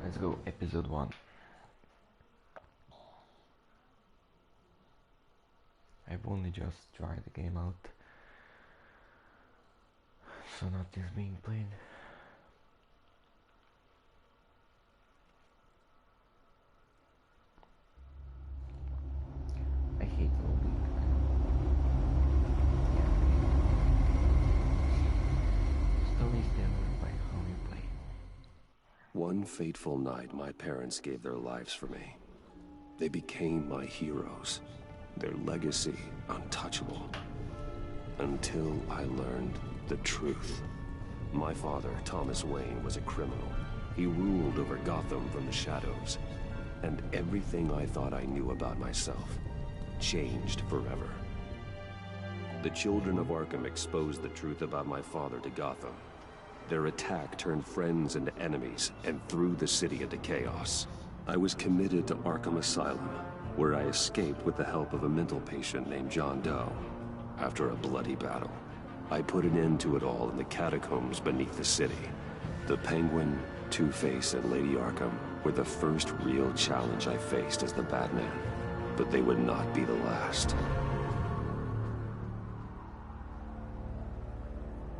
Let's go, episode 1. I've only just tried the game out, so nothing's being played. I hate loading. Stories delivered by how you play. One fateful night, my parents gave their lives for me. They became my heroes. Their legacy untouchable. Until I learned the truth. My father, Thomas Wayne, was a criminal. He ruled over Gotham from the shadows. And everything I thought I knew about myself changed forever. The children of Arkham exposed the truth about my father to Gotham. Their attack turned friends into enemies and threw the city into chaos. I was committed to Arkham Asylum, where I escaped with the help of a mental patient named John Doe. After a bloody battle, I put an end to it all in the catacombs beneath the city. The Penguin, Two-Face, and Lady Arkham were the first real challenge I faced as the Batman. But they would not be the last.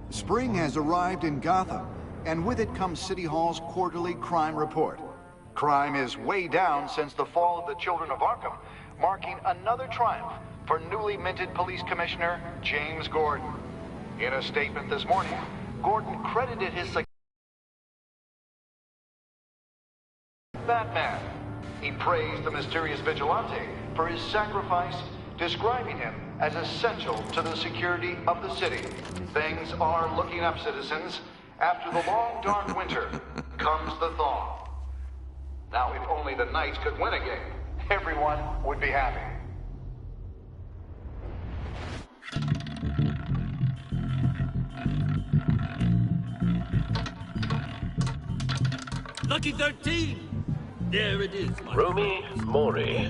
Spring has arrived in Gotham, and with it comes City Hall's quarterly crime report. Crime is way down since the fall of the Children of Arkham, marking another triumph for newly minted Police Commissioner James Gordon. In a statement this morning, Gordon credited his success to Batman. He praised the mysterious vigilante for his sacrifice, describing him as essential to the security of the city. Things are looking up, citizens. After the long, dark winter comes the thaw. Now, if only the Knights could win again, everyone would be happy. Lucky 13! There it is, my Rumi Mori,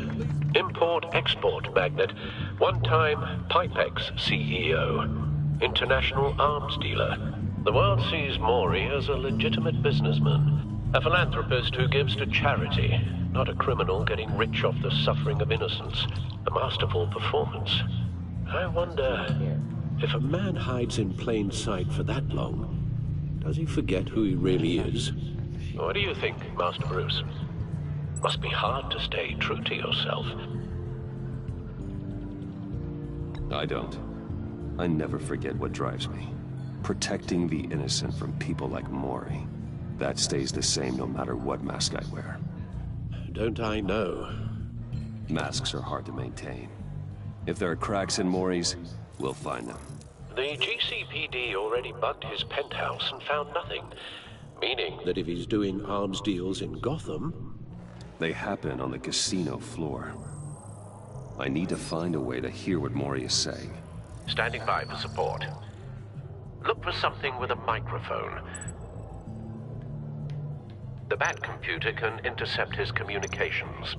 import-export magnate, one-time Pipex CEO, international arms dealer. The world sees Mori as a legitimate businessman, a philanthropist who gives to charity, not a criminal getting rich off the suffering of innocence. A masterful performance. I wonder, If a man hides in plain sight for that long, does he forget who he really is? what do you think, Master Bruce? Must be hard to stay true to yourself. I don't. I never forget what drives me. Protecting the innocent from people like Mori. That stays the same no matter what mask I wear. Don't I know? Masks are hard to maintain. If there are cracks in Mori's, we'll find them. The GCPD already bugged his penthouse and found nothing. Meaning That if he's doing arms deals in Gotham, They happen on the casino floor. I need to find a way to hear what Mori is saying. standing by for support. Look for something with a microphone. The Bat computer can intercept his communications.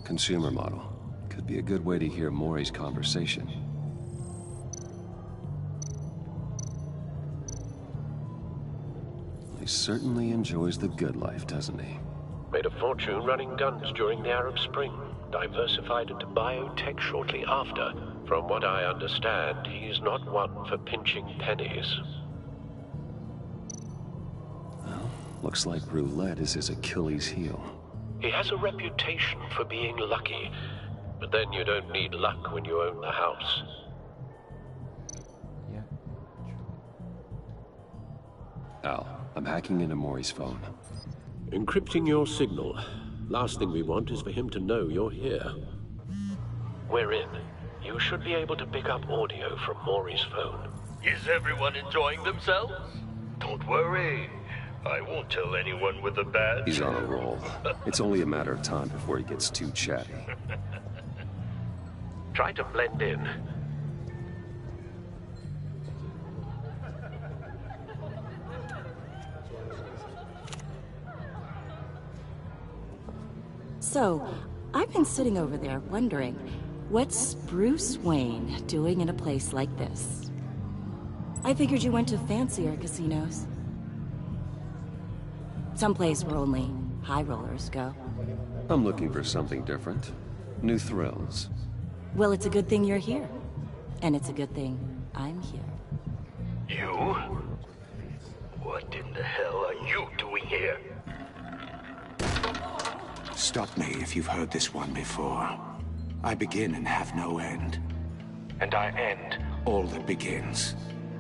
Consumer model. Could be a good way to hear Mori's conversation. He certainly enjoys the good life, doesn't he? Made a fortune running guns during the Arab Spring. Diversified into biotech shortly after. From what I understand, he's not one for pinching pennies. Well, looks like roulette is his Achilles heel. He has a reputation for being lucky, but then you don't need luck when you own the house. Yeah, true. Al, I'm hacking into Mori's phone. encrypting your signal. Last thing we want is for him to know you're here. We're in. You should be able to pick up audio from Mori's phone. Is everyone enjoying themselves? Don't worry. I won't tell anyone with a badge. He's on a roll. It's only a matter of time before he gets too chatty. Try to blend in. So, I've been sitting over there wondering, what's Bruce Wayne doing in a place like this? I figured you went to fancier casinos. Someplace where only high rollers go. I'm looking for something different. New thrills. Well, it's a good thing you're here. And it's a good thing I'm here. You? What in the hell are you doing here? Stop me if you've heard this one before. I begin and have no end. And I end all that begins.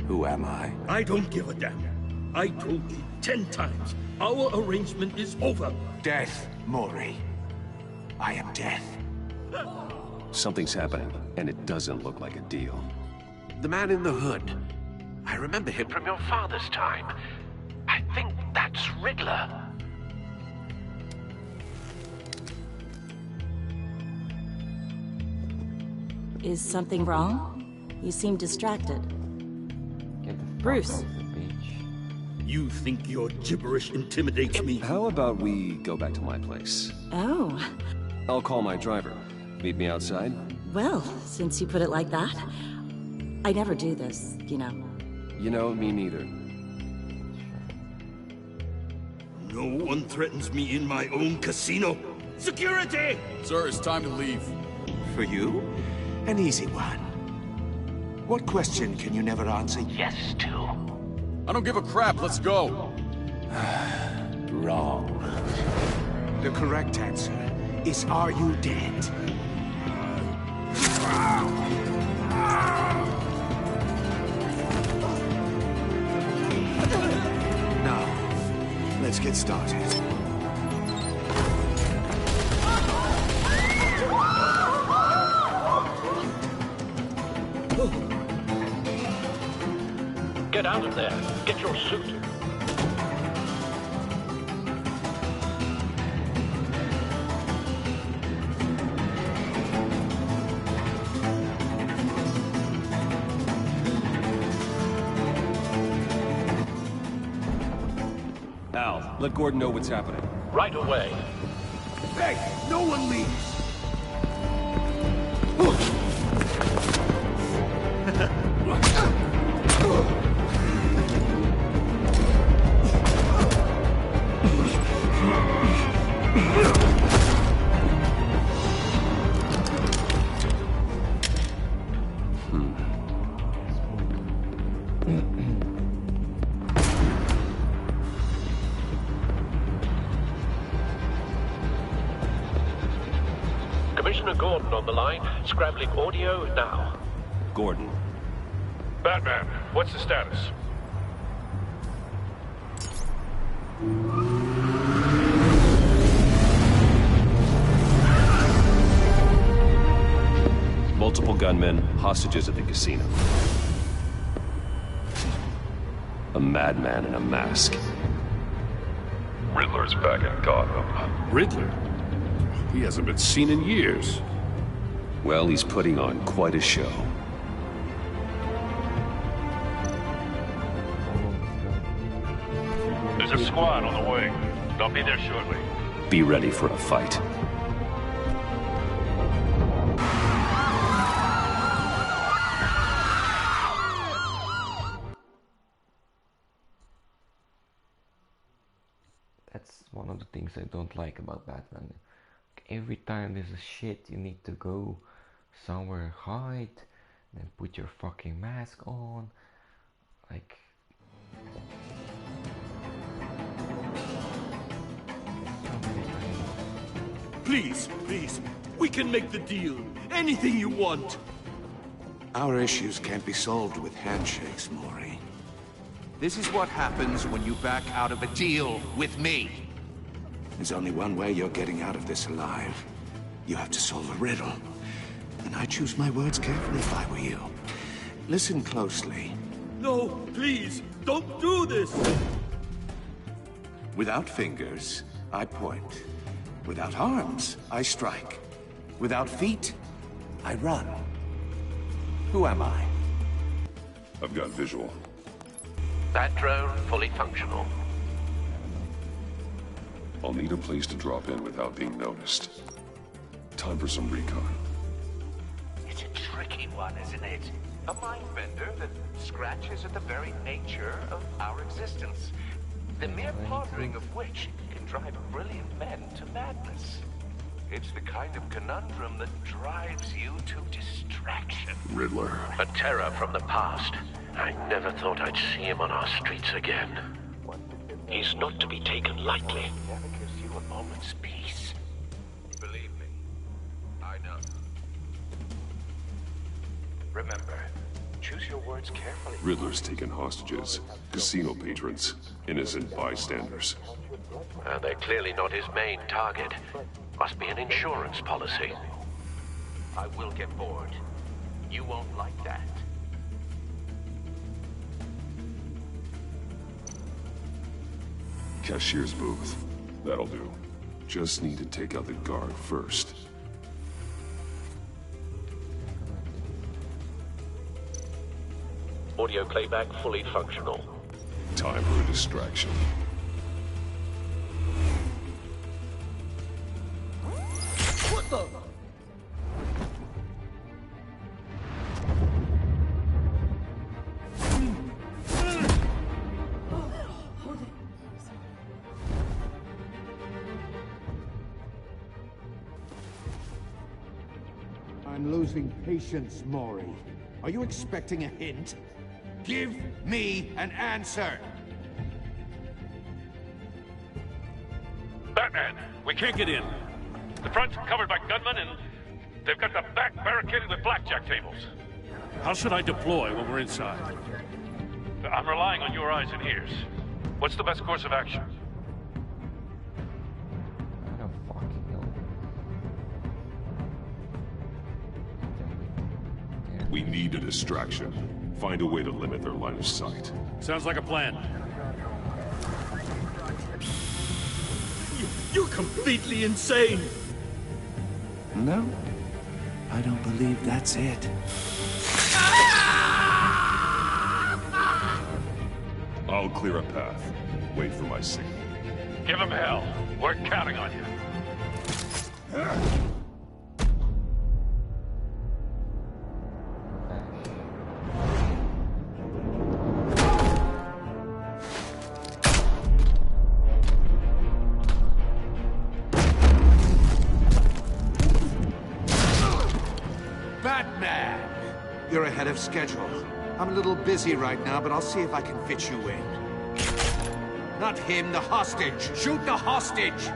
Who am I? I don't give a damn. I told you 10 times. Our arrangement is over. Death, Mori. I am death. Something's happening, and it doesn't look like a deal. The man in the hood. I remember him from your father's time. I think that's Riddler. Is something wrong? You seem distracted. Get the fuck Bruce. off the beach. You think your gibberish intimidates me? How about we go back to my place? Oh, I'll call my driver. Meet me outside? well, since you put it like that. I never do this, you know. You know, me neither. No one threatens me in my own casino. Security! Sir, it's time to leave. For you? An easy one. What question can you never answer yes to? I don't give a crap, let's go. Wrong. The correct answer is, are you dead? Now, let's get started. Get out of there. Get your suit. Al, let Gordon know what's happening. Right away. Hey, no one leaves! Commissioner Gordon on the line. Scrambling audio now. Gordon. Batman, what's the status? Multiple gunmen, hostages at the casino. A madman in a mask. Riddler's back in Gotham. Riddler? He hasn't been seen in years. Well, he's putting on quite a show. There's a squad on the way. They'll be there shortly. Be ready for a fight. That's one of the things I don't like about Batman. Every time there's a shit, you need to go somewhere, hide, then put your fucking mask on. Like, Please, please, we can make the deal. Anything you want. Our issues can't be solved with handshakes, Mori. This is what happens when you back out of a deal with me. There's only one way you're getting out of this alive. You have to solve a riddle. And I choose my words carefully if I were you. Listen closely. No, please, don't do this. Without fingers, I point. Without arms, I strike. Without feet, I run. Who am I? I've got visual. That drone fully functional. I'll need a place to drop in without being noticed. Time for some recon. It's a tricky one, isn't it? A mind bender that scratches at the very nature of our existence. The mere pondering of which can drive brilliant men to madness. It's the kind of conundrum that drives you to distraction. Riddler. A terror from the past. I never thought I'd see him on our streets again. He's not to be taken lightly. Never gives you a moment's peace. Believe me, I know. Remember, choose your words carefully. Riddler's taken hostages, casino patrons, innocent bystanders. They're clearly not his main target. Must be an insurance policy. I will get bored. You won't like that. Cashier's booth. That'll do. Just need to take out the guard first. Audio playback fully functional. Time for a distraction. What the? I'm losing patience, Maury. Are you expecting a hint? Give me an answer! Batman, we can't get in. The front's covered by gunmen, and they've got the back barricaded with blackjack tables. How should I deploy when we're inside? I'm relying on your eyes and ears. What's the best course of action? I don't fucking know. We need a distraction. Find a way to limit their line of sight. Sounds like a plan. You're completely insane! No, I don't believe that's it. I'll clear a path. Wait for my signal. Give them hell. We're counting on you. Batman! You're ahead of schedule. I'm a little busy right now, but I'll see if I can fit you in. Not him, the hostage! Shoot the hostage!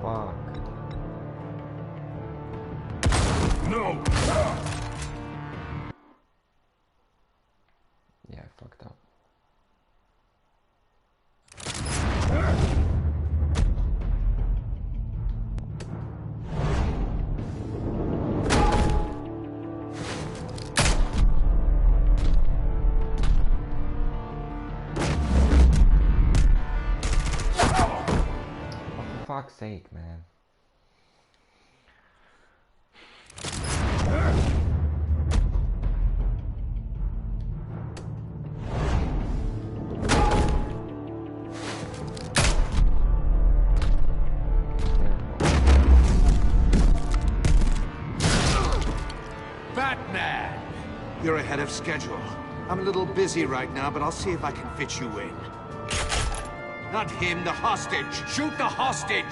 Fuck. No! Yeah, I fucked up. For fuck's sake, man. Batman! You're ahead of schedule. I'm a little busy right now, but I'll see if I can fit you in. Not him, the hostage! Shoot the hostage!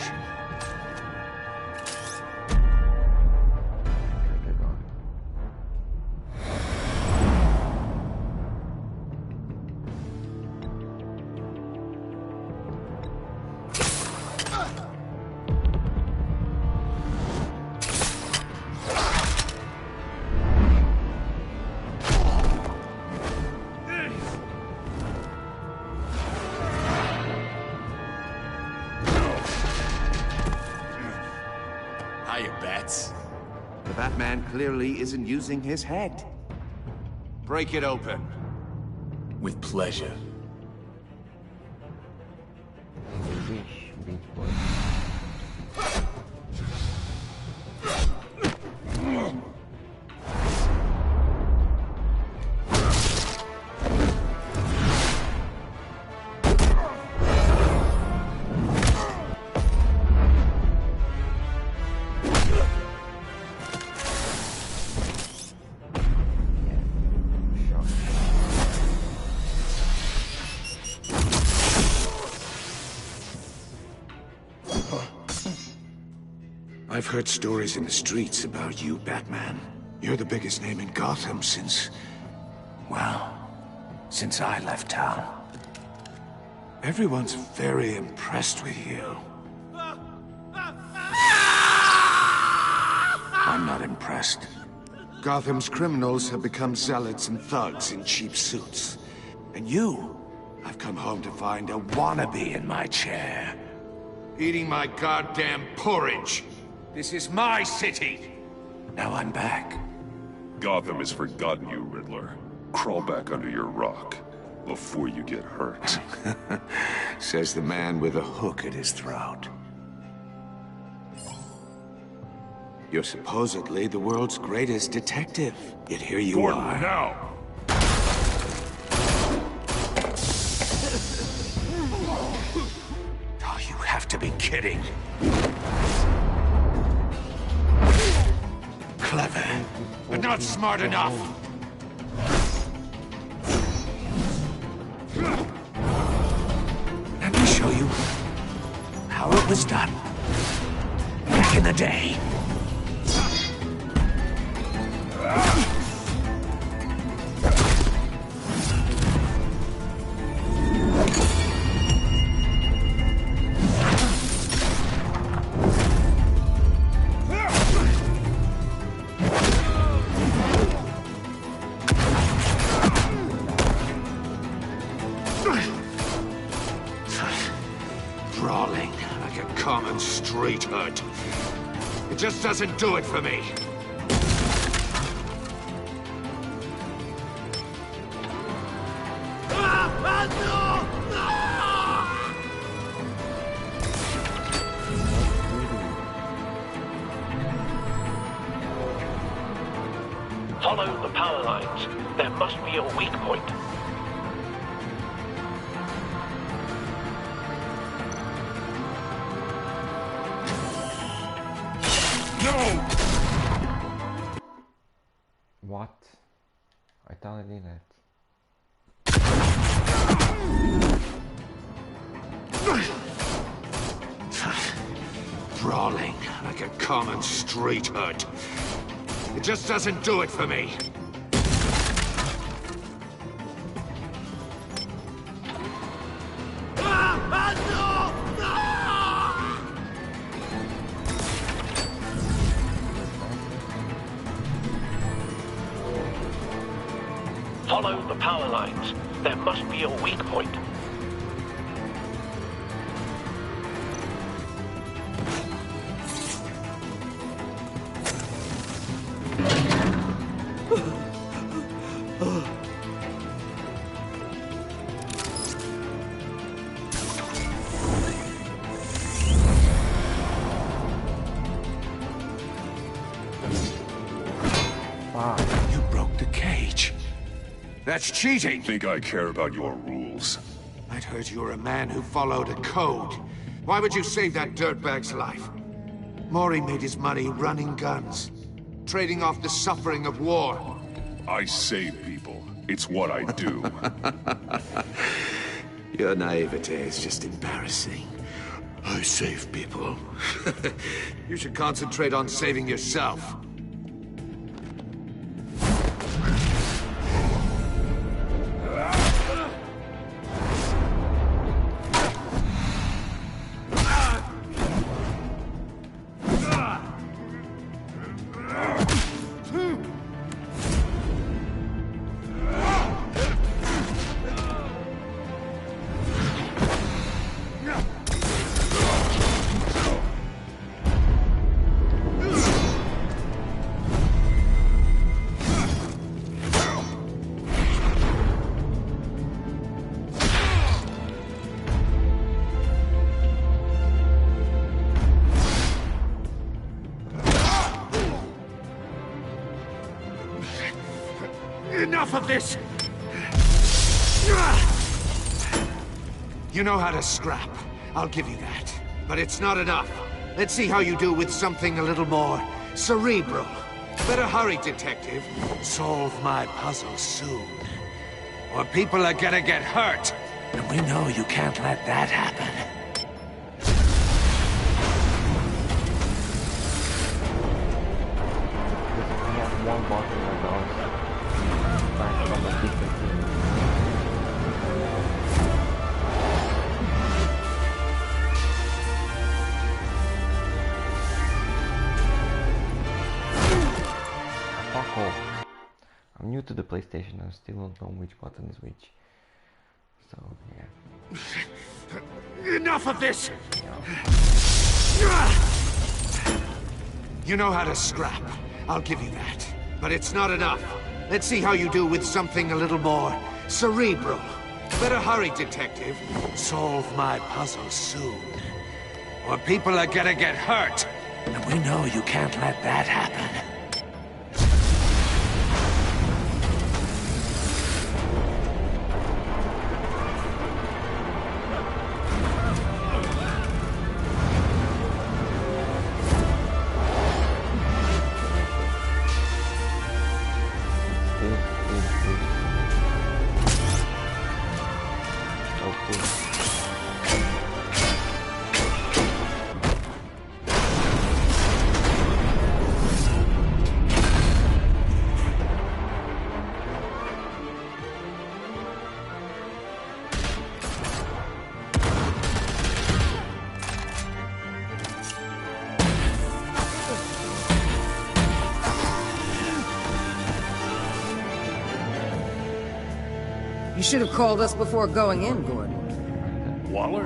Hiya, Bats. The Batman clearly isn't using his head. Break it open. With pleasure. Wish, big boy. I've heard stories in the streets about you, Batman. You're the biggest name in Gotham since... well, since I left town. Everyone's very impressed with you. I'm not impressed. Gotham's criminals have become zealots and thugs in cheap suits. And you, I've come home to find a wannabe in my chair. Eating my goddamn porridge. This is my city. Now I'm back. Gotham has forgotten you, Riddler. Crawl back under your rock before you get hurt. Says the man with a hook at his throat. You're supposedly the world's greatest detective. Yet here you Gordon, are. now! Oh, you have to be kidding. Clever, but not smart enough. Let me show you how it was done back in the day. Brawling like a common street hood. It just doesn't do it for me. Follow the power lines. There must be a weak point. No! What? I thought I did that. Brawling like a common street hood. It just doesn't do it for me. Follow the power lines. There must be a weak point. You broke the cage. That's cheating. Think I care about your rules? I'd heard you were a man who followed a code. Why would you save that dirtbag's life? Mori made his money running guns, trading off the suffering of war. I save people. It's what I do. Your naivete is just embarrassing. I save people. You should concentrate on saving yourself. Enough of this! You know how to scrap. I'll give you that. But it's not enough. Let's see how you do with something a little more cerebral. Better hurry, detective. Solve my puzzle soon. Or people are gonna get hurt. And we know you can't let that happen. new to the PlayStation. I still don't know which button is which. So yeah. Enough of this! You know how to scrap. I'll give you that. But it's not enough. Let's see how you do with something a little more cerebral. Better hurry, detective. Solve my puzzle soon. Or people are gonna get hurt. And we know you can't let that happen. You should have called us before going in, Gordon. Waller?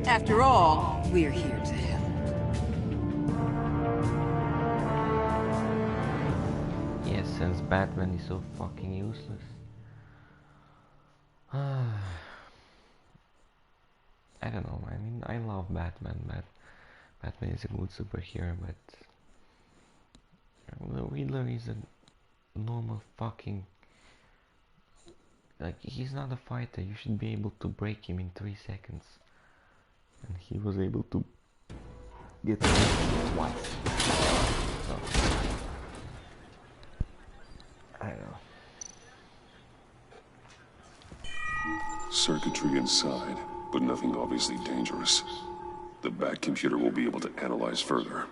After all, we're here to help. Yes, since Batman is so fucking useless. I don't know, I mean, I love Batman, Batman is a good superhero, but the Riddler is a normal fucking... Like, he's not a fighter. You should be able to break him in 3 seconds. And he was able to get him twice. So, I don't know. Circuitry inside, but nothing obviously dangerous. The Bat computer will be able to analyze further.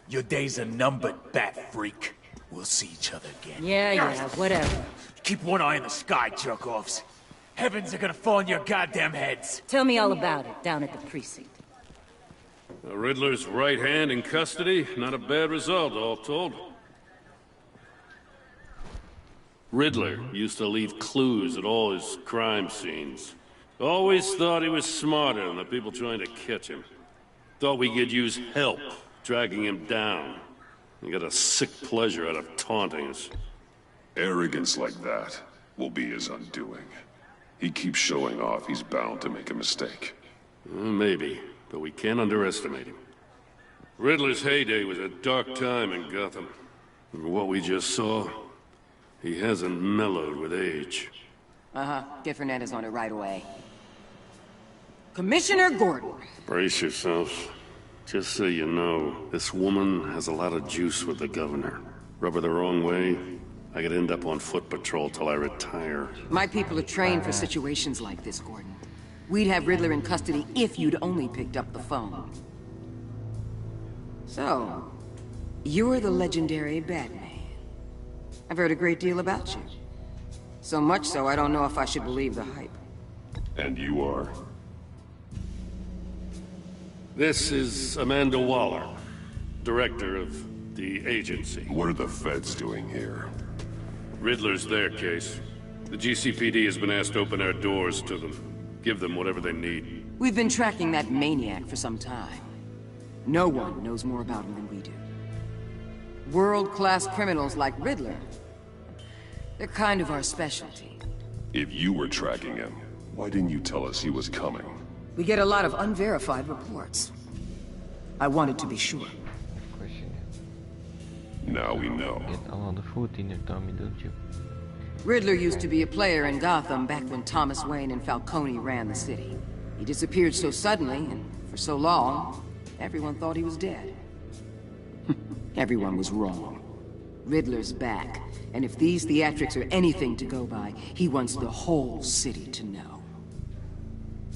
Your days are numbered, Bat Freak. We'll see each other again. Yeah, whatever. Keep one eye in the sky, jerk-offs. Heavens are gonna fall on your goddamn heads. Tell me all about it, down at the precinct. The Riddler's right hand in custody. Not a bad result, all told. Riddler used to leave clues at all his crime scenes. Always thought he was smarter than the people trying to catch him. Thought we could use help dragging him down. He got a sick pleasure out of taunting us. Arrogance like that will be his undoing. He keeps showing off, he's bound to make a mistake. Maybe, but we can't underestimate him. Riddler's heyday was a dark time in Gotham. And what we just saw, he hasn't mellowed with age. Get Fernandez on it right away. Commissioner Gordon. Brace yourselves. Just so you know, this woman has a lot of juice with the governor. Rub her the wrong way, I could end up on foot patrol till I retire. My people are trained for situations like this, Gordon. We'd have Riddler in custody if you'd only picked up the phone. So, you're the legendary Batman. I've heard a great deal about you. So much so, I don't know if I should believe the hype. And you are? This is Amanda Waller, director of the agency. What are the feds doing here? Riddler's their case. The GCPD has been asked to open our doors to them. Give them whatever they need. We've been tracking that maniac for some time. No one knows more about him than we do. World-class criminals like Riddler. They're kind of our specialty. If you were tracking him, why didn't you tell us he was coming? We get a lot of unverified reports. I wanted to be sure. Now we know. Get a lot of food in your tummy, don't you? Riddler used to be a player in Gotham back when Thomas Wayne and Falcone ran the city. He disappeared so suddenly, and for so long, everyone thought he was dead. Everyone was wrong. Riddler's back, and if these theatrics are anything to go by, he wants the whole city to know.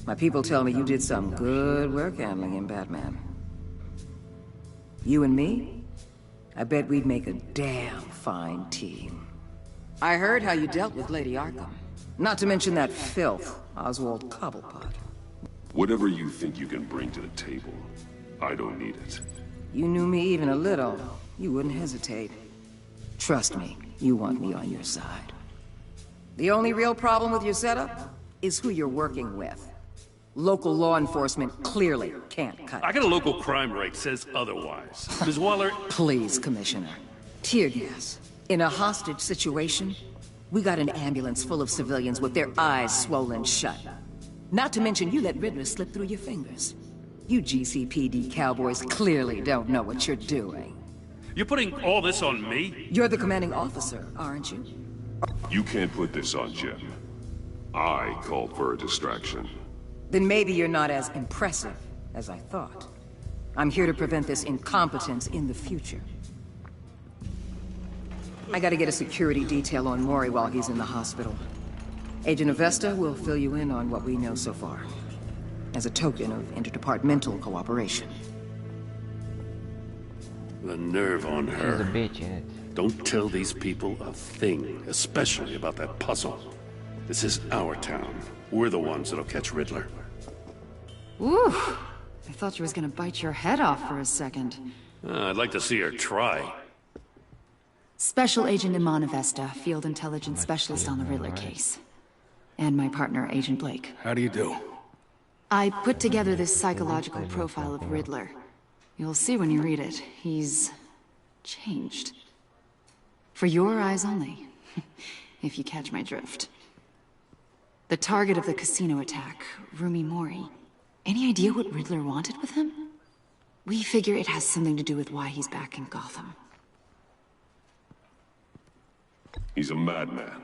My people tell me you did some good work handling him, Batman. You and me? I bet we'd make a damn fine team. I heard how you dealt with Lady Arkham. Not to mention that filth, Oswald Cobblepot. Whatever you think you can bring to the table, I don't need it. You knew me even a little, you wouldn't hesitate. Trust me, you want me on your side. The only real problem with your setup is who you're working with. Local law enforcement clearly can't cut it. I got a local crime rate says otherwise. Ms. Waller... Please, Commissioner. Tear gas. In a hostage situation, we got an ambulance full of civilians with their eyes swollen shut. Not to mention you let Riddler slip through your fingers. You GCPD cowboys clearly don't know what you're doing. You're putting all this on me? You're the commanding officer, aren't you? You can't put this on Jim. I called for a distraction. Then maybe you're not as impressive as I thought. I'm here to prevent this incompetence in the future. I gotta get a security detail on Mori while he's in the hospital. Agent Avesta will fill you in on what we know so far, as a token of interdepartmental cooperation. The nerve on her. She's a bitch, ain't it? Don't tell these people a thing, especially about that puzzle. This is our town. We're the ones that'll catch Riddler. Ooh, I thought you was gonna bite your head off for a second. I'd like to see her try. Special Agent Iman Avesta, Field Intelligence Specialist on the Riddler case. And my partner, Agent Blake. How do you do? I put together this psychological profile of Riddler. You'll see when you read it. He's... changed. For your eyes only, if you catch my drift. The target of the casino attack, Rumi Mori. Any idea what Riddler wanted with him? We figure it has something to do with why he's back in Gotham. He's a madman.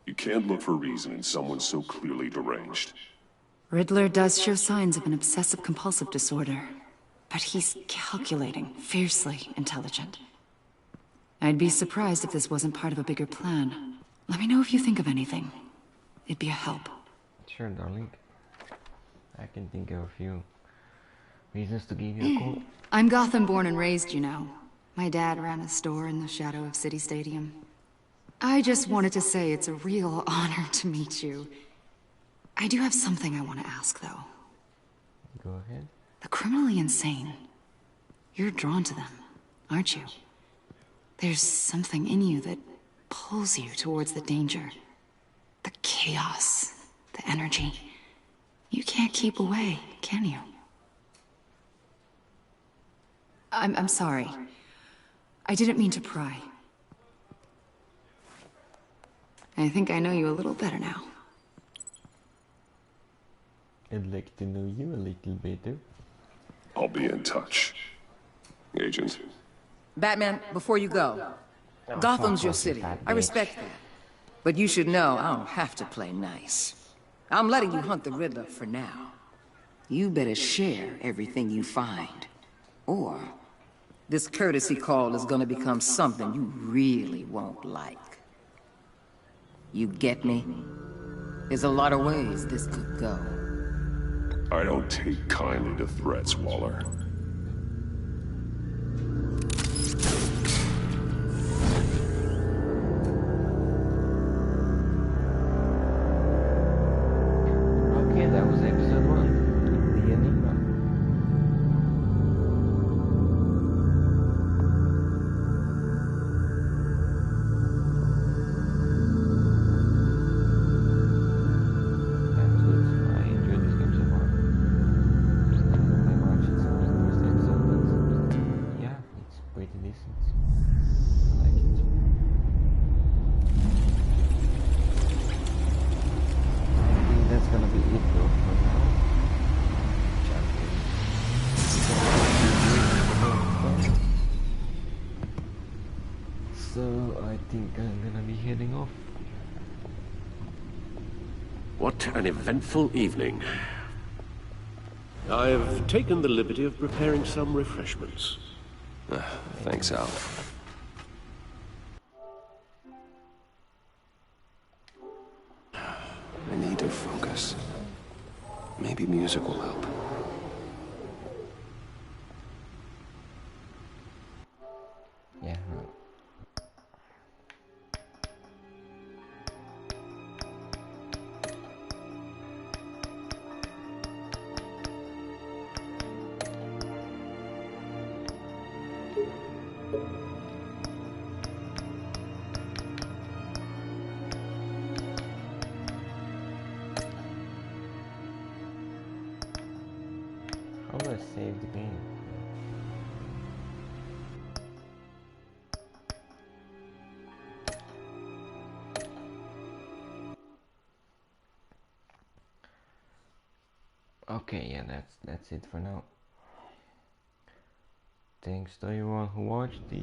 You can't look for reason in someone so clearly deranged. Riddler does show signs of an obsessive-compulsive disorder, but he's calculating, fiercely intelligent. I'd be surprised if this wasn't part of a bigger plan. Let me know if you think of anything. It'd be a help. Sure, darling. I can think of a few reasons to give you a call. I'm Gotham born and raised, you know. My dad ran a store in the shadow of City Stadium. I just wanted to say it's a real honor to meet you. I do have something I want to ask, though. Go ahead. The criminally insane. You're drawn to them, aren't you? There's something in you that pulls you towards the danger. The chaos, the energy. You can't keep away, can you? I'm sorry. I didn't mean to pry. I think I know you a little better now. I'd like to know you a little better. I'll be in touch. Agent. Batman, before you go, Gotham's your city. I respect that. But you should know I don't have to play nice. I'm letting you hunt the Riddler for now. You better share everything you find. Or this courtesy call is gonna become something you really won't like. You get me? There's a lot of ways this could go. I don't take kindly to threats, Waller. Okay, that was episode 1. The Enigma. What an eventful evening. I've taken the liberty of preparing some refreshments. Thanks, Al. I need to focus. Maybe music will help. Yeah. How do I save the game? Okay, yeah, that's it for now. Thanks to everyone who watched the